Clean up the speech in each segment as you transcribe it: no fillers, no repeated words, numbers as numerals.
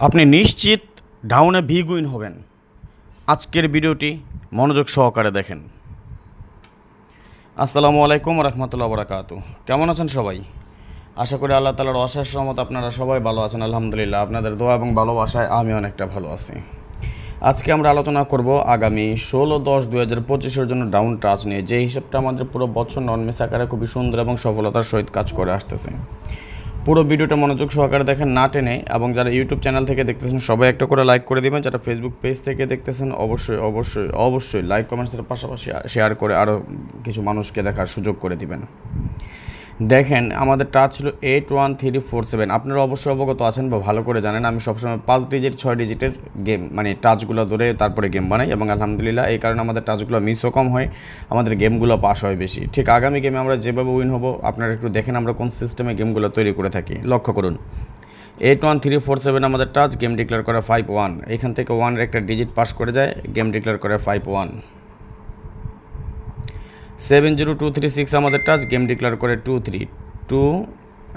আপনি নিশ্চিত ডাউনে বিগ উইন হবেন। আজকের ভিডিওটি মনোযোগ সহকারে দেখেন। আসসালামু আলাইকুম রহমতুল্লাহ বরাকাতু। কেমন আছেন সবাই? আশা করি আল্লাহ তাআলার অশেষ রহমত আপনারা সবাই ভালো আছেন। আলহামদুলিল্লাহ, আপনাদের দোয়া এবং ভালোবাসায় আমি অনেকটা ভালো আছি। আজকে আমরা আলোচনা করব আগামী 16-10-2025-এর জন্য ডাউন টাচ নিয়ে, যে হিসাবটা আমাদের পুরো বছর নন মিস আকারে খুবই সুন্দর এবং সফলতার সহিত কাজ করে আসতেছে। পুরো ভিডিওটা মনোযোগ সহকারে দেখেন, না টেনে। এবং যারা ইউটিউব চ্যানেল থেকে দেখতেছেন সবাই একটা করে লাইক করে দিবেন। যারা ফেসবুক পেজ থেকে দেখতেছেন অবশ্যই লাইক কমেন্টসের পাশাপাশি শেয়ার করে আরও কিছু মানুষকে দেখার সুযোগ করে দিবেন। দেখেন, আমাদের টাচ ছিল 81347। আপনারা অবশ্যই অবগত আছেন বা ভালো করে জানেন, আমি সবসময় 5 ডিজিট 6 ডিজিটের গেম মানে টাচগুলো ধরে তারপরে গেম বানাই, এবং আলহামদুলিল্লাহ এই কারণে আমাদের টাচগুলো মিসও কম হয়, আমাদের গেমগুলো পাস হয় বেশি। ঠিক আগামী গেমে আমরা যেভাবে উইন হব আপনারা একটু দেখেন আমরা কোন সিস্টেমে গেমগুলো তৈরি করে থাকি, লক্ষ্য করুন। 81347 আমাদের টাচ, গেম ডিক্লেয়ার করে 51। এখান থেকে 1-এর একটা ডিজিট পাস করে যায়, গেম ডিক্লেয়ার করে 51। 70236 আমাদের টাচ, গেম ডিক্লেয়ার করে 2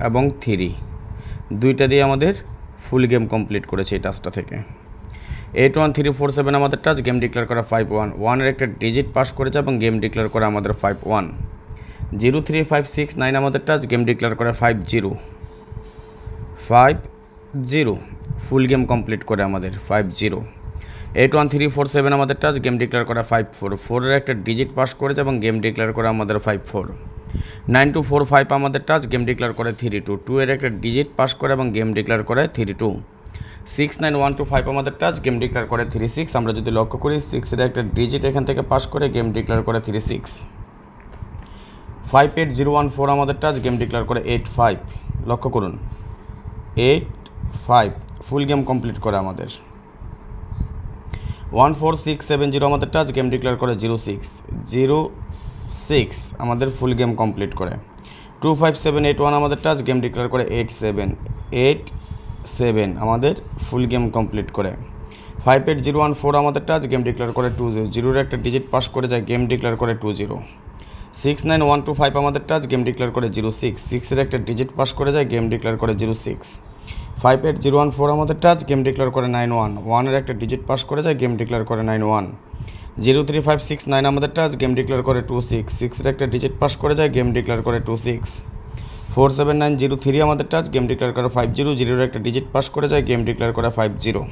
এবং 3, দুইটা দিয়ে আমাদের ফুল গেম কমপ্লিট করেছে এই টাচটা থেকে। 81347 আমাদের টাচ, গেম ডিক্লেয়ার করা 51, 1-এর একটা ডিজিট পাস করেছে এবং গেম ডিক্লেয়ার করে আমাদের 51। 03569 আমাদের টাচ, গেম ডিক্লেয়ার করে 50, ফুল গেম কমপ্লিট করে আমাদের 50। 81347 আমাদের টাচ, গেম ডিক্লেয়ার করা 54, 4-এর একটা ডিজিট পাস করেছে এবং গেম ডিক্লেয়ার করে আমাদের 54। 9245 আমাদের টাচ, গেম ডিক্লেয়ার করে 32, 2-এর একটা ডিজিট পাস করে এবং গেম ডিক্লেয়ার করে 32। 69125 আমাদের টাচ, গেম ডিক্লেয়ার করে 36। আমরা যদি লক্ষ্য করি 6-এর একটা ডিজিট এখান থেকে পাস করে গেম ডিক্লেয়ার করে 36। 58014 আমাদের টাচ, গেম ডিক্লেয়ার করে 85। লক্ষ্য করুন 85, ফুল গেম কমপ্লিট করে আমাদের। 14670 আমাদের টাচ, গেম ডিক্লেয়ার করে 06 আমাদের ফুল গেম কমপ্লিট করে। 25781 আমাদের টাচ, গেম ডিক্লেয়ার করে 87 আমাদের ফুল গেম কমপ্লিট করে। 58014 আমাদের টাচ, গেম ডিক্লেয়ার করে 20, 0-এর একটা ডিজিট পাস করে যায়, গেম ডিক্লেয়ার করে 20। 69125 আমাদের টাচ, গেম ডিক্লেয়ার করে 06, 6-এর একটা ডিজিট পাস করে যায়, গেম ডিক্লেয়ার করে 06। 58014 আমাদের টাচ, গেম ডিক্লেয়ার করে 91, 1-এর একটা ডিজিট পাস করে যায়, গেম ডিক্লেয়ার করে 91। 03569 আমাদের টাচ, গেম ডিক্লেয়ার করে 26, 6-এর একটা ডিজিট পাস করে যায়, গেম ডিক্লেয়ার করে 26। 47903 আমাদের টাচ, গেম ডিক্লেয়ার করে 50, 0-এর একটা ডিজিট পাস করে যায়, গেম ডিক্লেয়ার করে 50।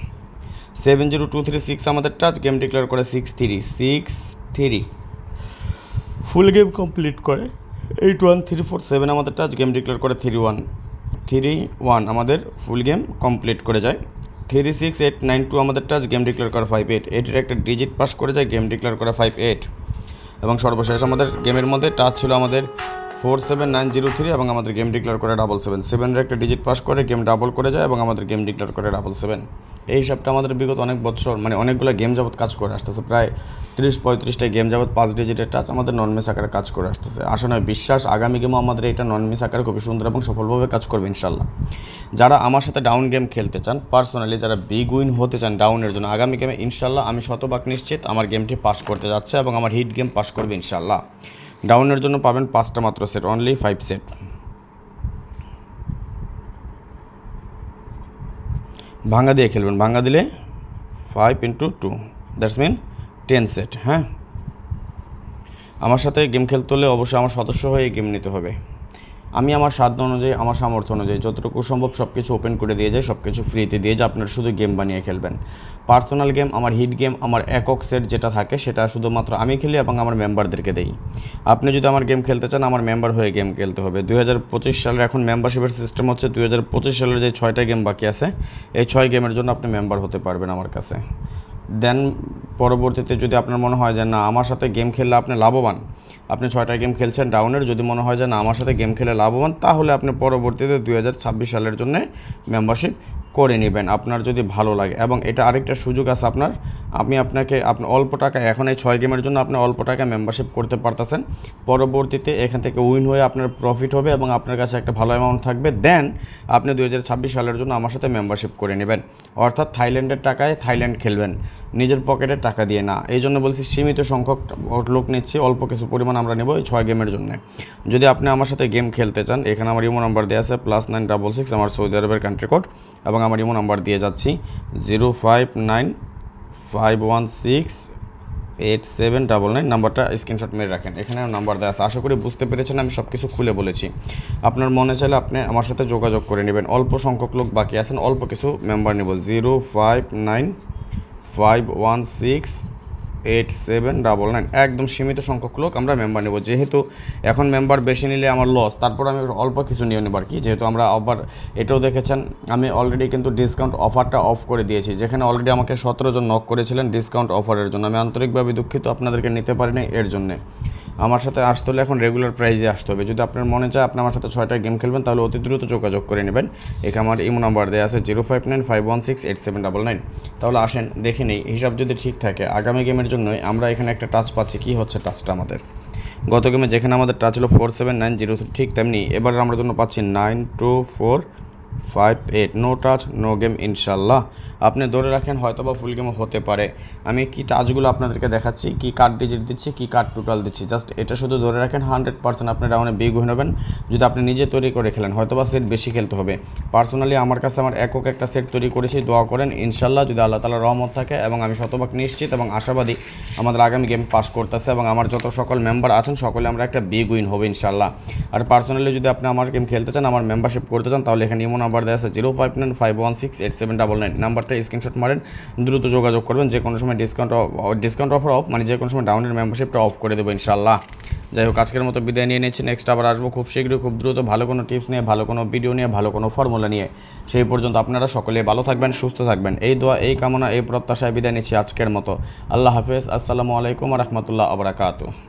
70236 আমাদের টাচ, গেম ডিক্লেয়ার করে 63 ফুল গেম কমপ্লিট করে। 81347 আমাদের টাচ, গেম ডিক্লেয়ার করে 31 আমাদের ফুল গেম কমপ্লিট করে যায়। 36892 আমাদের টাচ, গেম ডিক্লেয়ার করে 58, 8-এর একটা ডিজিট পাস করে যায়, গেম ডিক্লেয়ার করে 58। এবং সর্বশেষ আমাদের গেমের মধ্যে টাচ ছিল আমাদের 47903 এবং আমাদের গেম ডিক্লেয়ার করে 77, 7-এর একটা ডিজিট পাস করে গেম ডাবল করে যায় এবং আমাদের গেম ডিক্লেয়ার করে 77। এই হিসাবটা আমাদের বিগত অনেক বছর মানে অনেকগুলো গেম যাবত কাজ করে আসতেছে, প্রায় 30-35টা গেম যাবত 5 ডিজিটের টাচ আমাদের নন মিস আকারে কাজ করে আসতেছে। আশা নয় বিশ্বাস, আগামী গেমও আমাদের এটা নন মিস আকারে খুবই সুন্দর এবং সফলভাবে কাজ করবে ইনশাল্লাহ। যারা আমার সাথে ডাউন গেম খেলতে চান, পার্সোনালি যারা বিগ উইন হতে চান ডাউনের জন্য, আগামী গেমে ইনশাল্লাহ আমি শতভাগ নিশ্চিত আমার গেমটি পাস করতে যাচ্ছে এবং আমার হিট গেম পাস করবে ইনশাল্লাহ। ডাউনের জন্য পাবেন 5টা মাত্র সেট, অনলি 5 সেট। ভাঙা দিয়ে খেলবেন, ভাঙা দিলে 5 × 2 দ্যাটস মিন 10 সেট। হ্যাঁ, আমার সাথে গেম খেলতে হলে অবশ্যই আমার সদস্য হয়ে গেম নিতে হবে। আমি আমার সাধ্য অনুযায়ী, আমার সামর্থ্য অনুযায়ী যতটুকু সম্ভব সব কিছু ওপেন করে দিয়ে যায়, সব কিছু ফ্রিতে দিয়ে যায়, আপনারা শুধু গেম বানিয়ে খেলবেন। পার্সোনাল গেম, আমার হিট গেম, আমার একক সেট যেটা থাকে সেটা শুধুমাত্র আমি খেলি এবং আমার মেম্বারদেরকে দেই। আপনি যদি আমার গেম খেলতে চান আমার মেম্বার হয়ে গেম খেলতে হবে। 2025 সালের এখন মেম্বারশিপের সিস্টেম হচ্ছে, 2025 সালের যে 6টা গেম বাকি আছে এই 6 গেমের জন্য আপনি মেম্বার হতে পারবেন আমার কাছে। দেন পরবর্তীতে যদি আপনার মনে হয় যে না আমার সাথে গেম খেললে আপনি লাভবান, আপনি 6টা গেম খেলছেন ডাউনের, যদি মনে হয় যে না আমার সাথে গেম খেলে লাভবান, তাহলে আপনি পরবর্তীতে 2026 সালের জন্য মেম্বারশিপ করে নেবেন আপনার যদি ভালো লাগে। এবং এটা আরেকটা সুযোগ আছে আপনার, আমি আপনাকে অল্প টাকা এখন এই 6 গেমের জন্য আপনি অল্প টাকা মেম্বারশিপ করতে পারতেছেন। পরবর্তীতে এখান থেকে উইন হয়ে আপনার প্রফিট হবে এবং আপনার কাছে একটা ভালো অ্যামাউন্ট থাকবে, দেন আপনি 2026 সালের জন্য আমার সাথে মেম্বারশিপ করে নেবেন। অর্থাৎ থাইল্যান্ডের টাকায় থাইল্যান্ড খেলবেন, নিজের পকেটের টাকা দিয়ে না। এই জন্য বলছি সীমিত সংখ্যক লোক নিচ্ছি, অল্প কিছু পরিমাণ আমরা নেব এই 6 গেমের জন্য। যদি আপনি আমার সাথে গেম খেলতে চান, এখানে আমার ইমো নাম্বার দেওয়া আছে +966 আমার সৌদি আরবের কান্ট্রি কোড, এবং আমার ইমো নাম্বার দিয়ে যাচ্ছি 0595168799। নাম্বারটা স্ক্রিনশট মেরে রাখেন, এখানে নাম্বার দেওয়া আছে। আশা করি বুঝতে পেরেছেন, আমি সব কিছু খুলে বলেছি। আপনার মনে চাইলে আপনি আমার সাথে যোগাযোগ করে নেবেন। অল্প সংখ্যক লোক বাকি আছেন, অল্প কিছু মেম্বার নেব। 0595168799, একদম সীমিত সংখ্যক লোক আমরা মেম্বার নেব। যেহেতু এখন মেম্বার বেশি নিলে আমার লস, তারপর আমি অল্প কিছু নিয়ে নেব আর কি। যেহেতু আমরা আবার এটাও দেখেছেন, আমি অলরেডি কিন্তু ডিসকাউন্ট অফারটা অফ করে দিয়েছি, যেখানে অলরেডি আমাকে 17 জন নক করেছিলেন ডিসকাউন্ট অফারের জন্য। আমি আন্তরিকভাবে দুঃখিত আপনাদেরকে নিতে পারিনি এর জন্যে। আমার সাথে আসতে হলে এখন রেগুলার প্রাইজে আসতে হবে। যদি আপনার মনে চায় আপনি আমার সাথে 6টা গেম খেলবেন, তাহলে অতি দ্রুত যোগাযোগ করে নেবেন। এখানে আমার ইমো নাম্বার দেওয়া আছে 0595168799। তাহলে আসেন দেখে নিই, হিসাব যদি ঠিক থাকে আগামী গেমের জন্য আমরা এখানে একটা টাচ পাচ্ছি। কি হচ্ছে টাচটা আমাদের? গত গেমে যেখানে আমাদের টাচ ছিল 47903, ঠিক তেমনি এবার আমরা জন্য পাচ্ছি 92458। নো টাচ নো গেম ইনশাল্লাহ। আপনি ধরে রাখেন হয়তো বা ফুল গেমও হতে পারে। আমি কি টাচগুলো আপনাদেরকে দেখাচ্ছি, কি কার্ড ডিজিট দিচ্ছি, কি কার্ড টোটাল দিচ্ছি, জাস্ট এটা শুধু ধরে রাখেন। 100% আপনি রাউন্ডে বিগ উইন হবেন যদি আপনি নিজে তৈরি করে খেলেন। হয়তো বা সেট বেশি খেলতে হবে। পার্সোনালি আমার কাছে আমার একক একটা সেট তৈরি করেছি, দোয়া করেন ইনশাল্লাহ যদি আল্লাহ তাআলার রহমত থাকে, এবং আমি শতভাগ নিশ্চিত এবং আশাবাদী আমাদের আগামী গেম পাস করতেছে, এবং আমার যত সকল মেম্বার আছেন সকলে আমরা একটা বিগ উইন হবে ইনশাল্লাহ। আর পার্সোনালি যদি আপনি আমার গেম খেলতে চান, আমার মেম্বারশিপ করতে চান, তাহলে এখানে ইমো নাম্বার দেওয়া আছে 0595168799। নাম্বারটা স্ক্রিনশট মারেন, দ্রুত যোগাযোগ করবেন। যে কোনো সময় ডিসকাউন্ট অফার অফ, মানে যে কোনো সময় ডাউনের মেম্বারশিপটা অফ করে দেবো ইনশাল্লাহ। যাই হোক, আজকের মতো বিদায় নিয়ে নিচ্ছি। নেক্সট আবার আসবো খুব শীঘ্রই, খুব দ্রুত, ভালো কোনো টিপস নিয়ে, ভালো কোনো ভিডিও নিয়ে, ভালো কোনো ফর্মুলা নিয়ে। সেই পর্যন্ত আপনারা সকলে ভালো থাকবেন, সুস্থ থাকবেন। এই দোয়া, এই কামনা, এই প্রত্যাশায় বিদায় নিচ্ছি আজকের মতো। আল্লাহ হাফেজ। আসসালামু আলাইকুম ওয়া রাহমাতুল্লাহি ওয়া বারাকাতুহু।